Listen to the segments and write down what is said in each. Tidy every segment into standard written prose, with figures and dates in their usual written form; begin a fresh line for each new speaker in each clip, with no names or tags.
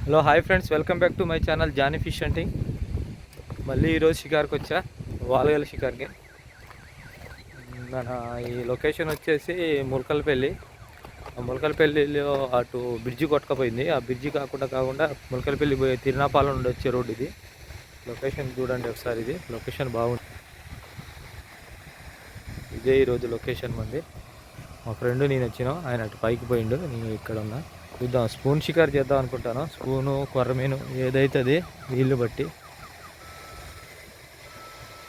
Hello hi friends, welcome back to my channel Johnny fish hunting. మళ్ళీ ఈరోజు షికార్కి వచ్చా, వాలగల షికార్కి. మన ఈ లొకేషన్ వచ్చేసి ములకలపల్లి. ఆ ములకలపల్లిలో అటు బ్రిడ్జి కొట్టకపోయింది. ఆ బ్రిడ్జి కాకుండా ములకలపల్లి పోయే తిరునాపాల నుండి వచ్చే రోడ్ ఇది. లొకేషన్ చూడండి ఒకసారి, ఇది లొకేషన్ బాగుంది. ఇదే ఈరోజు లొకేషన్ మంది. మా ఫ్రెండ్ నేను వచ్చినా, ఆయన అటు పైకి పోయిండు, నేను ఇక్కడ ఉన్నా. చూద్దాం, స్పూన్ షికార్ చేద్దాం అనుకుంటాను. స్పూను కొర్రమీను ఏదైతుంది వీళ్ళు బట్టి.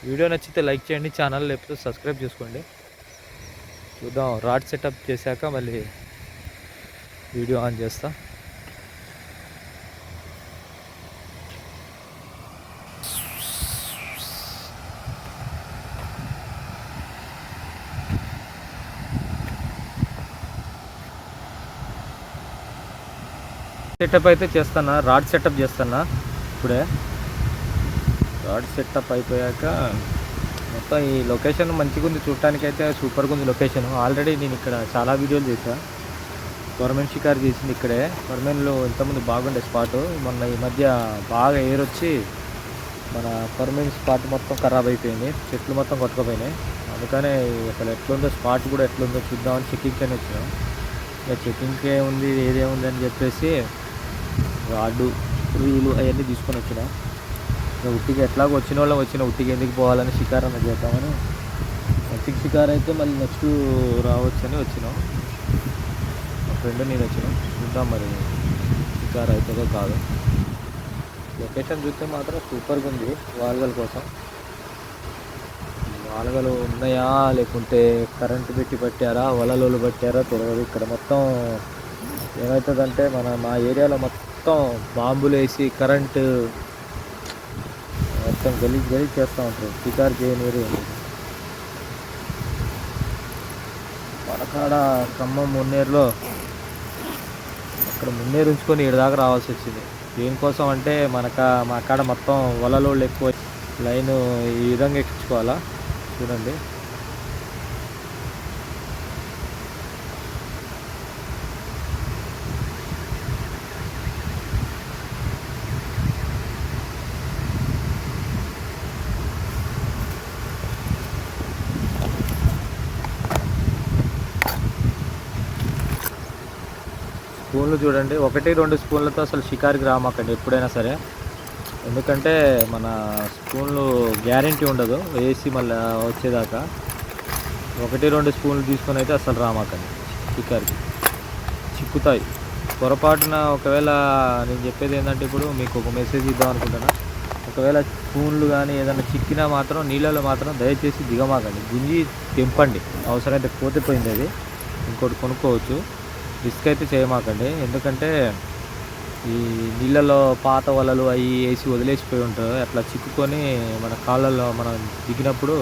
వీడియో నచ్చితే లైక్ చేయండి, ఛానల్ లేకపోతే సబ్స్క్రైబ్ చేసుకోండి. చూద్దాం, రాడ్ సెటప్ చేశాక మళ్ళీ వీడియో ఆన్ చేస్తా. సెటప్ అయితే చేస్తానా, రాడ్ సెటప్ చేస్తానా ఇప్పుడే. రాడ్ సెటప్ అయిపోయాక మొత్తం ఈ లొకేషన్ మంచిగా ఉంది, చూడటానికి అయితే సూపర్గా ఉంది లొకేషన్. ఆల్రెడీ నేను ఇక్కడ చాలా వీడియోలు చేశాను. కొరమేన్ షికారు చేసింది ఇక్కడే. కొరమేన్లో ఇంతకుముందు బాగుండే స్పాటు. మొన్న ఈ మధ్య బాగా ఎయిర్ వచ్చి మన కొరమేన్ స్పాట్ మొత్తం ఖరాబ్ అయిపోయింది, చెట్లు మొత్తం కొట్టుకుపోయినాయి. అందుకనే అసలు ఎట్లుందో స్పాట్ కూడా ఎట్లుందో చూద్దామని చెక్కింగ్కి అని వచ్చినాం. ఇక చెక్కింగ్కి ఏముంది ఏదేముంది అని చెప్పేసి రాడ్డు రీలు అవన్నీ తీసుకొని వచ్చిన. ఉట్టికి ఎట్లాగో వచ్చిన వాళ్ళం వచ్చిన, ఉట్టికి ఎందుకు పోవాలని షికార్ అన్న చేద్దామని. మంచిగా షికార్ అయితే మళ్ళీ నెక్స్ట్ రావచ్చని వచ్చినాం. మా ఫ్రెండ్ నేను వచ్చినాం. చూద్దాం మరి షికార్ అవుతుందో కాదు. లొకేషన్ చూస్తే మాత్రం సూపర్గా ఉంది వాల్గల కోసం. వాల్గలు ఉన్నాయా లేకుంటే కరెంటు పెట్టి పట్టారా, వలలోలు పట్టారా తెలియదు. ఇక్కడ మొత్తం ఏమవుతుందంటే మా ఏరియాలో మొత్తం బాంబులు వేసి కరెంటు మొత్తం గలీజ్ చేస్తూ ఉంటారు. షికారు చేయనీరు. మనకాడ ఖమ్మం మున్నేరులో అక్కడ మున్నేరు ఉంచుకొని ఈడ దాకా రావాల్సి వచ్చింది. దేనికోసం అంటే మా కాడ మొత్తం వలలోళ్ళు ఎక్కువ, లైన్ ఈ విధంగా ఎక్కించుకోవాలా. చూడండి, స్పూన్లు చూడండి, 1-2 స్పూన్లతో అసలు షికార్కి రామాకండి ఎప్పుడైనా సరే. ఎందుకంటే మన స్పూన్లు గ్యారంటీ ఉండదు వేసి మళ్ళీ వచ్చేదాకా. 1-2 స్పూన్లు తీసుకొని అయితే అసలు రామాకండి, షికార్కి చిక్కుతాయి. పొరపాటున ఒకవేళ నేను చెప్పేది ఏంటంటే, ఇప్పుడు మీకు ఒక మెసేజ్ ఇద్దాం అనుకుంటున్నా. ఒకవేళ స్పూన్లు కానీ ఏదైనా చిక్కినా మాత్రం నీళ్ళలో మాత్రం దయచేసి దిగమాకండి, గుంజి తెంపండి. అవసరమైతే పోతే పోయింది, అది ఇంకోటి కొనుక్కోవచ్చు. రిస్క్ అయితే చేయమాకండి. ఎందుకంటే ఈ నీళ్ళలో పాత వలలు అవి వేసి వదిలేసిపోయి ఉంటారు. అట్లా చిక్కుకొని మన కాళ్ళల్లో మనం దిగినప్పుడు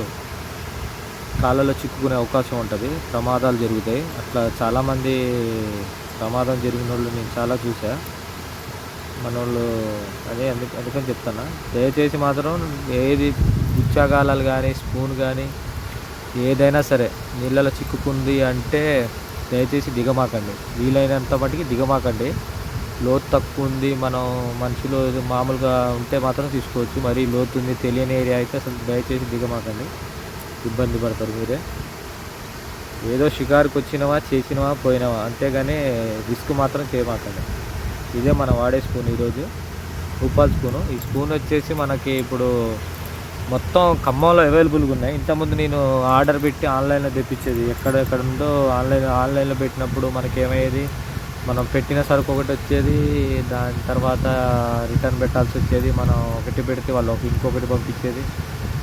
కాళ్ళలో చిక్కుకునే అవకాశం ఉంటుంది, ప్రమాదాలు జరుగుతాయి. అట్లా చాలామంది ప్రమాదం జరిగిన వాళ్ళు నేను చాలా చూసా. మన వాళ్ళు అందుకని చెప్తాను, దయచేసి మాత్రం ఏది గుచ్చాగాలాలు కానీ స్పూన్ కానీ ఏదైనా సరే నీళ్ళలో చిక్కుకుంది అంటే దయచేసి దిగమాకండి. వీలైనంత మటుకి దిగమాకండి. లోతు తక్కువ ఉంది, మనం మనుషులు మామూలుగా ఉంటే మాత్రం తీసుకోవచ్చు. మరీ లోతు ఉంది, తెలియని ఏరియా అయితే అసలు దయచేసి దిగమాకండి, ఇబ్బంది పడతారు మీరే. ఏదో షికారుకి వచ్చినవా చేసినవా పోయినవా, అంతేగాని రిస్క్ మాత్రం చేయమాకండి. ఇదే మనం వాడే స్పూన్ ఈరోజు, రూపాయల స్పూను. ఈ స్పూన్ వచ్చేసి మనకి ఇప్పుడు మొత్తం ఖమ్మంలో అవైలబుల్గా ఉన్నాయి. ఇంతకుముందు నేను ఆర్డర్ పెట్టి ఆన్లైన్లో తెప్పించేది. ఎక్కడెక్కడ ఉందో ఆన్లైన్లో పెట్టినప్పుడు మనకి ఏమయ్యేది, మనం పెట్టిన సరుకు ఒకటి వచ్చేది, దాని తర్వాత రిటర్న్ పెట్టాల్సి వచ్చేది. మనం ఒకటి పెడితే వాళ్ళు ఇంకొకటి పంపించేది.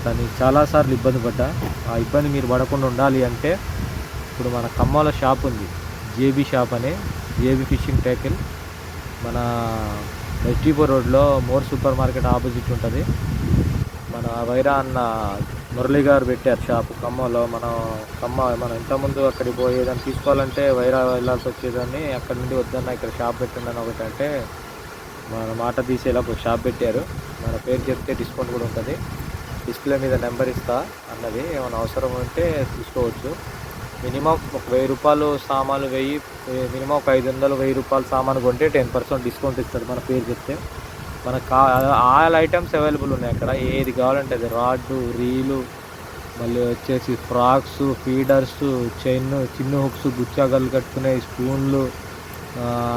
దాన్ని చాలాసార్లు ఇబ్బంది పడ్డా. ఆ ఇబ్బంది మీరు పడకుండా ఉండాలి అంటే ఇప్పుడు మన ఖమ్మంలో షాప్ ఉంది, జేబీ షాప్ అని, జేబీ ఫిషింగ్ ట్యాకిల్. మన ఎస్టీపో రోడ్లో మోర్ సూపర్ మార్కెట్ ఆపోజిట్ ఉంటుంది. మన వైరా అన్న మురళి గారు పెట్టారు షాపు ఖమ్మంలో. మనం ఇంతకుముందు అక్కడికి పోయి ఏదైనా తీసుకోవాలంటే వైరా వెళ్ళాల్సి వచ్చేదాన్ని. అక్కడ నుండి వద్దన్న ఇక్కడ షాప్ పెట్టండి ఒకటి అంటే మన మాట తీసేలా ఒక షాప్ పెట్టారు. మన పేరు చెప్తే డిస్కౌంట్ కూడా ఉంటుంది. డిస్ప్లే మీద నెంబర్ ఇస్తా అన్నది, ఏమైనా అవసరం ఉంటే తీసుకోవచ్చు. మినిమం ఒక 1000 రూపాయలు సామాన్లు మినిమం ఒక 500 రూపాయల సామాను కొంటే 10% డిస్కౌంట్ ఇస్తాడు మన పేరు చెప్తే. మనకు ఆల్ ఐటమ్స్ అవైలబుల్ ఉన్నాయి అక్కడ. ఏది కావాలంటే అది రాడ్డు, రీలు, మళ్ళీ వచ్చేసి ఫ్రాక్స్, ఫీడర్స్, చిన్న హుక్స్, గుచ్చాగళ్ళు కట్టుకునే స్పూన్లు,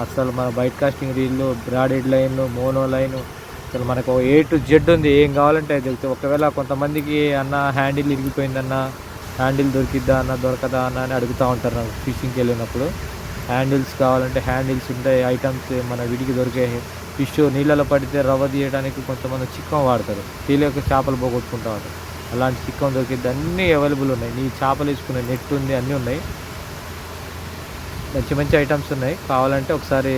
అసలు మన బైట్ కాస్టింగ్ రీళ్ళు, బ్రాడెడ్ లైన్లు, మోనో లైను, అసలు మనకు A to Z ఉంది. ఏం కావాలంటే అది దొరుకుతాయి. ఒకవేళ కొంతమందికి అన్న హ్యాండిల్ ఇరిగిపోయిందన్న, హ్యాండిల్ దొరికిద్దా అన్న, దొరకదా అన్న అని అడుగుతూ ఉంటారు నాకు ఫిషింగ్కి వెళ్ళినప్పుడు. హ్యాండిల్స్ కావాలంటే హ్యాండిల్స్ ఉంటాయి. ఐటమ్స్ మన విడికి దొరికే ఫిష్ నీళ్ళలో పడితే రవ్వ తీయడానికి కొంతమంది చిక్కం వాడతారు. తీలేక చేపలు పోగొట్టుకుంటూ ఉంటారు. అలాంటి చిక్కం దొరికిద్ది. అన్నీ అవైలబుల్ ఉన్నాయి. నీ చేపలు వేసుకునే నెట్ ఉంది, అన్నీ ఉన్నాయి. మంచి మంచి ఐటమ్స్ ఉన్నాయి. కావాలంటే ఒకసారి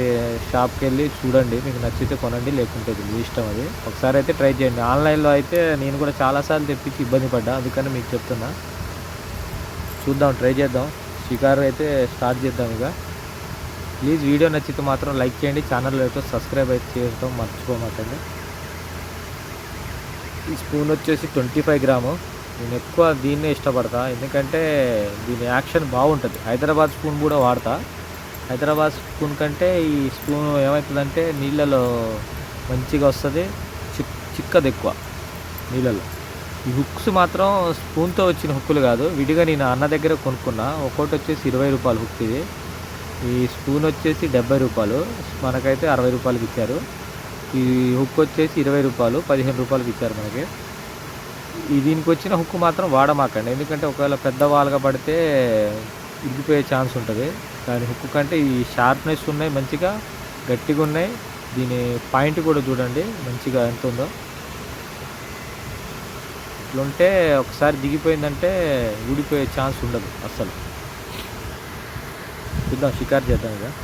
షాప్కి వెళ్ళి చూడండి. మీకు నచ్చితే కొనండి, లేకుంటే మీ ఇష్టం. అది ఒకసారి అయితే ట్రై చేయండి. ఆన్లైన్లో అయితే నేను కూడా చాలాసార్లు తెప్పించి ఇబ్బంది పడ్డా, అందుకని మీకు చెప్తున్నా. చూద్దాం, ట్రై చేద్దాం. షికారు అయితే స్టార్ట్ చేద్దాం. ఇక ప్లీజ్ వీడియో నచ్చితే మాత్రం లైక్ చేయండి. ఛానల్ అయితే సబ్స్క్రైబ్ అయితే చేయడం మర్చిపోమాకండి. ఈ స్పూన్ వచ్చేసి 25 గ్రాము. నేను ఎక్కువ దీన్నే ఇష్టపడతా, ఎందుకంటే దీని యాక్షన్ బాగుంటుంది. హైదరాబాద్ స్పూన్ కూడా వాడతా. హైదరాబాద్ స్పూన్ కంటే ఈ స్పూన్ ఏమవుతుందంటే నీళ్ళలో మంచిగా వస్తుంది, చిక్కది ఎక్కువ నీళ్ళలో. ఈ హుక్స్ మాత్రం స్పూన్తో వచ్చిన హుక్కులు కాదు, విడిగా నేను అన్న దగ్గర కొనుక్కున్నా. ఒక్కోటి వచ్చేసి 20 రూపాయలు హుక్ ఇది. ఈ స్పూన్ వచ్చేసి 70 రూపాయలు, మనకైతే 60 రూపాయలకి ఇచ్చారు. ఈ హుక్ వచ్చేసి 20 రూపాయలు, 15 రూపాయలకి ఇచ్చారు మనకి. దీనికి వచ్చిన హుక్ మాత్రం వాడమాకండి, ఎందుకంటే ఒకవేళ పెద్ద వాల్గా పడితే ఇరిగిపోయే ఛాన్స్ ఉంటుంది. దాని హుక్ కంటే ఈ షార్ప్నెస్ ఉన్నాయి, మంచిగా గట్టిగా ఉన్నాయి. దీని పాయింట్ కూడా చూడండి మంచిగా ఎంత ఉందో. ఇట్లుంటే ఒకసారి దిగిపోయిందంటే ఊడిపోయే ఛాన్స్ ఉండదు అస్సలు. చూద్దాం, షికారు చేద్దాం ఇక.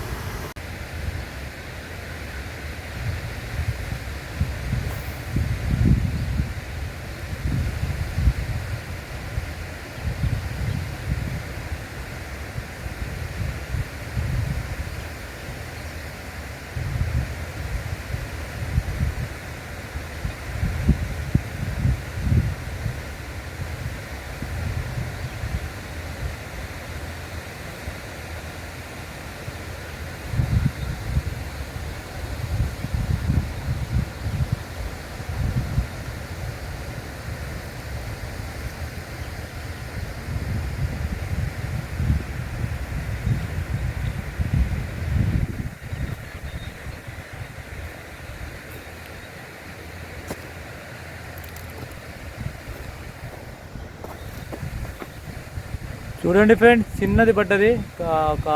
చూడండి ఫ్రెండ్స్, చిన్నది పడ్డది, ఒక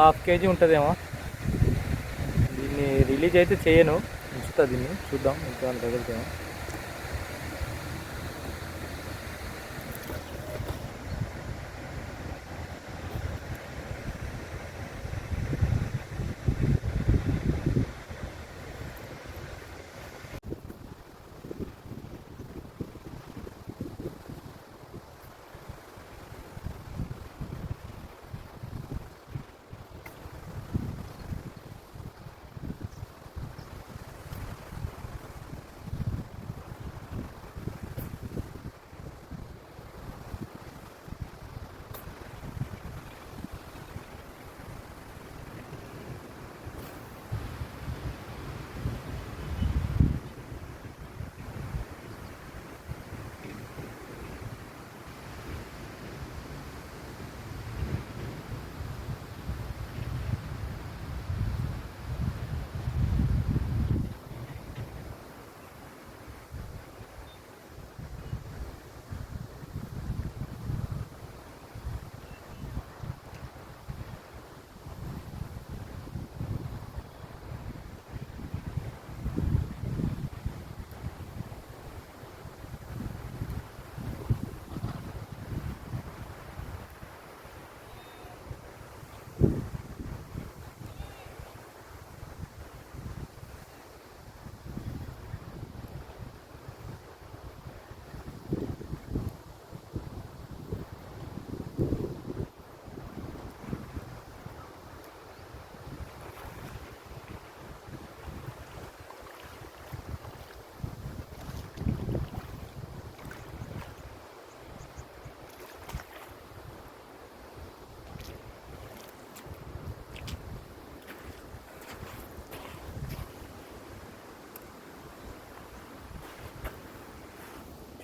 ½ కేజీ ఉంటుందేమో. దీన్ని రిలీజ్ అయితే చేయను, ఉంచుతా దీన్ని, చూద్దాం ఇంకా తగులుతామో.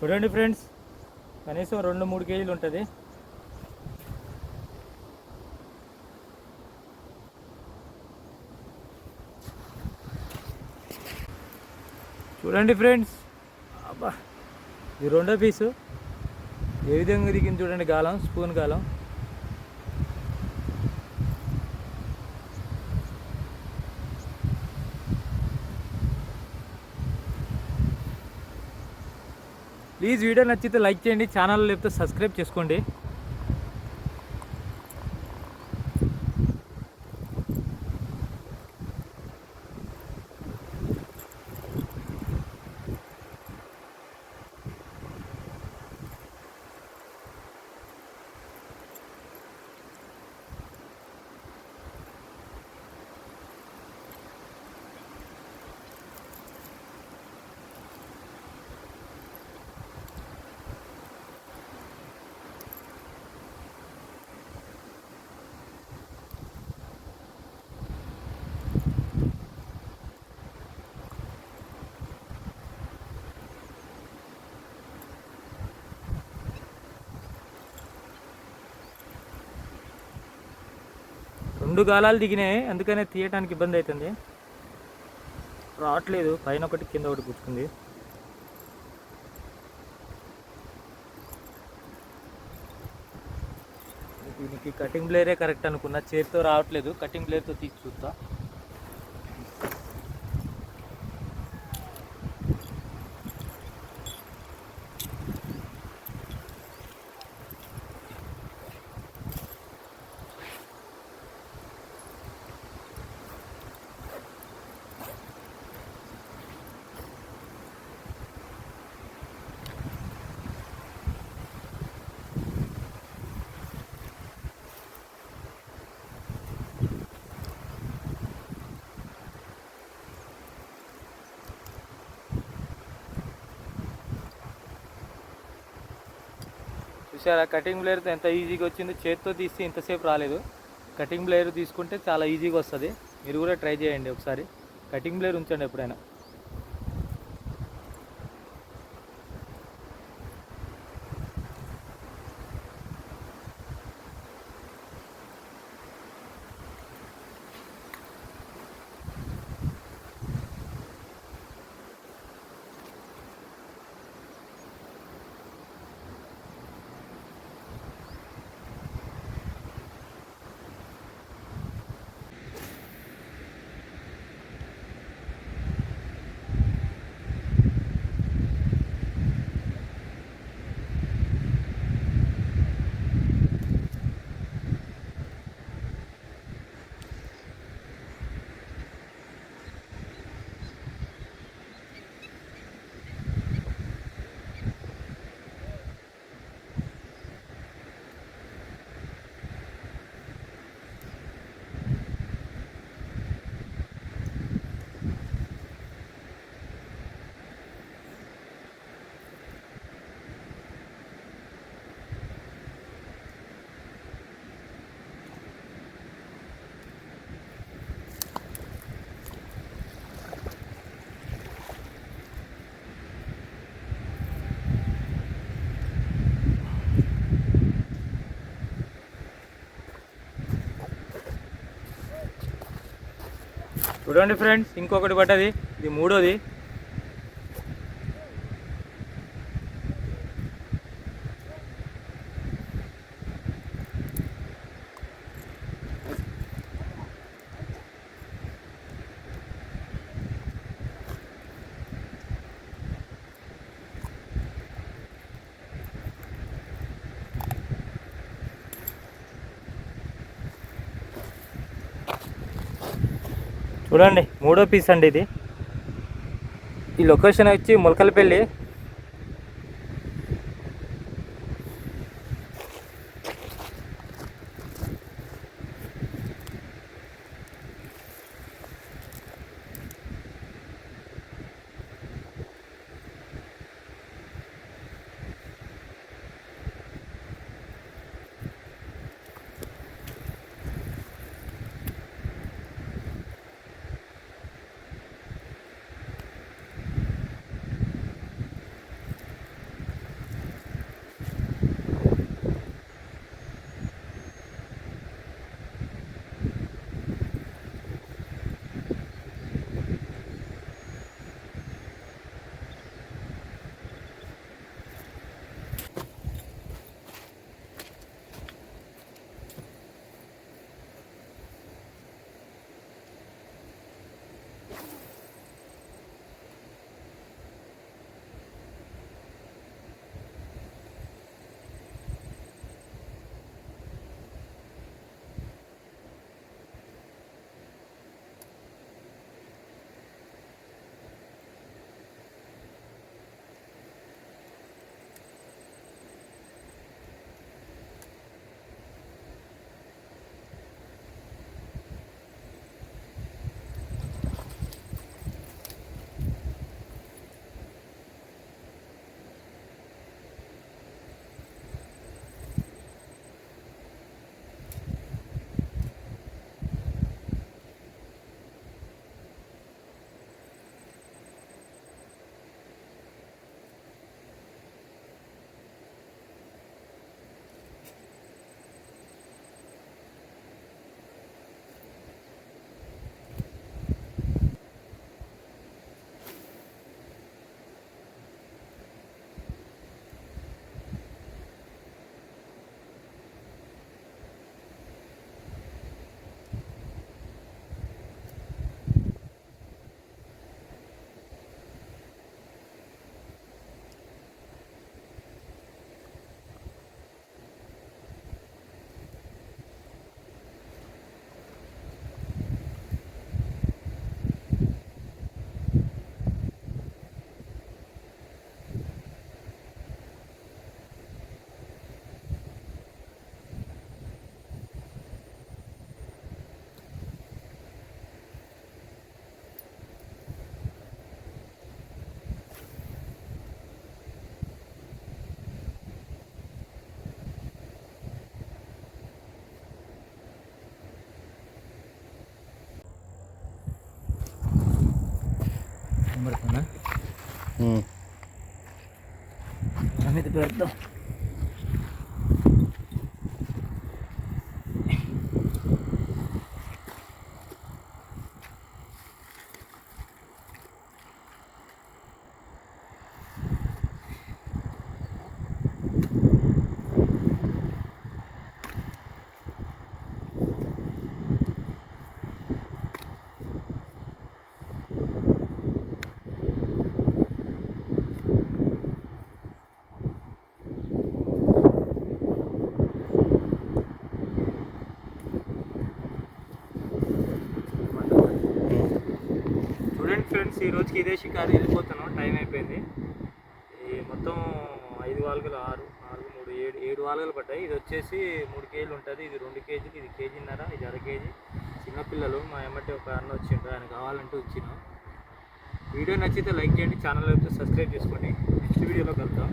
చూడండి ఫ్రెండ్స్, కనీసం 2-3 కేజీలు ఉంటుంది. చూడండి ఫ్రెండ్స్, అబ్బా ఇది రెండో పీసు. ఏ విధంగా దిగింది చూడండి, గాలం, స్పూన్ గాలం. ప్లీజ్ వీడియో నచ్చితే లైక్ చేయండి, ఛానల్ లేకపోతే సబ్స్క్రైబ్ చేసుకోండి. రెండు గాలాలు దిగినాయి, అందుకనే తీయటానికి ఇబ్బంది అవుతుంది. రావట్లేదు, పైన ఒకటి కింద ఒకటి గుచ్చుకుంది. దీనికి కటింగ్ బ్లేరే కరెక్ట్ అనుకున్నా, చేతితో రావట్లేదు. కటింగ్ బ్లేర్తో తీసి చూస్తా. చూసారా, కటింగ్ బ్లేర్తో ఎంత ఈజీగా వచ్చింది. చేతితో తీస్తే ఇంతసేపు రాలేదు. కటింగ్ బ్లేర్ తీసుకుంటే చాలా ఈజీగా వస్తుంది. మీరు కూడా ట్రై చేయండి ఒకసారి. కటింగ్ బ్లేర్ ఉంచండి ఎప్పుడైనా. చూడండి ఫ్రెండ్స్, ఇంకొకటి పడ్డది. ఇది మూడోది. చూడండి, మూడో పీస్ అండి ఇది. ఈ లొకేషన్ వచ్చి మొలకలపల్లి. కనబడుతుందా మీద పెడతాం. చూడండి ఫ్రెండ్స్, ఈ రోజుకి ఇదే షికారు వెళ్ళిపోతున్నాం. టైం అయిపోయింది. ఈ మొత్తం 5 వాల్గలు 6 3 7 వాల్గలు పడ్డాయి. ఇది వచ్చేసి 3 కేజీలు ఉంటుంది, ఇది 2 కేజీలు, ఇది కేజీన్నర, ఇది అర కేజీ. చిన్నపిల్లలు మా ఎమ్మటే ఒక అన్న వచ్చిండ్రు, ఆయన కావాలంటూ వచ్చిన. వీడియో నచ్చితే లైక్ చేయండి, ఛానల్ అయితే సబ్స్క్రైబ్ చేసుకోండి. నెక్స్ట్ వీడియోలో కలుద్దాం.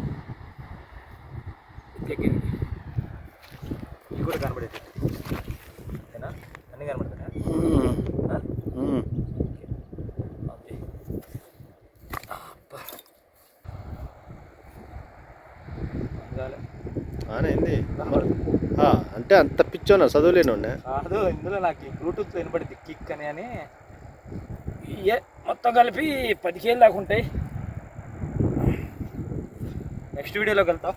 ఇది కూడా కనబడేది ఓకేనా, అన్నీ కనబడుతున్నాయా?
అంటే అంత పిచ్చోనా, చదువులేను
కాదు. ఇందులో నాకు బ్లూటూత్ వినపడింది కిక్ అని మొత్తం కలిపి 10 కేజీలు దాకా ఉంటాయి. నెక్స్ట్ వీడియోలోకి వెళ్తాం.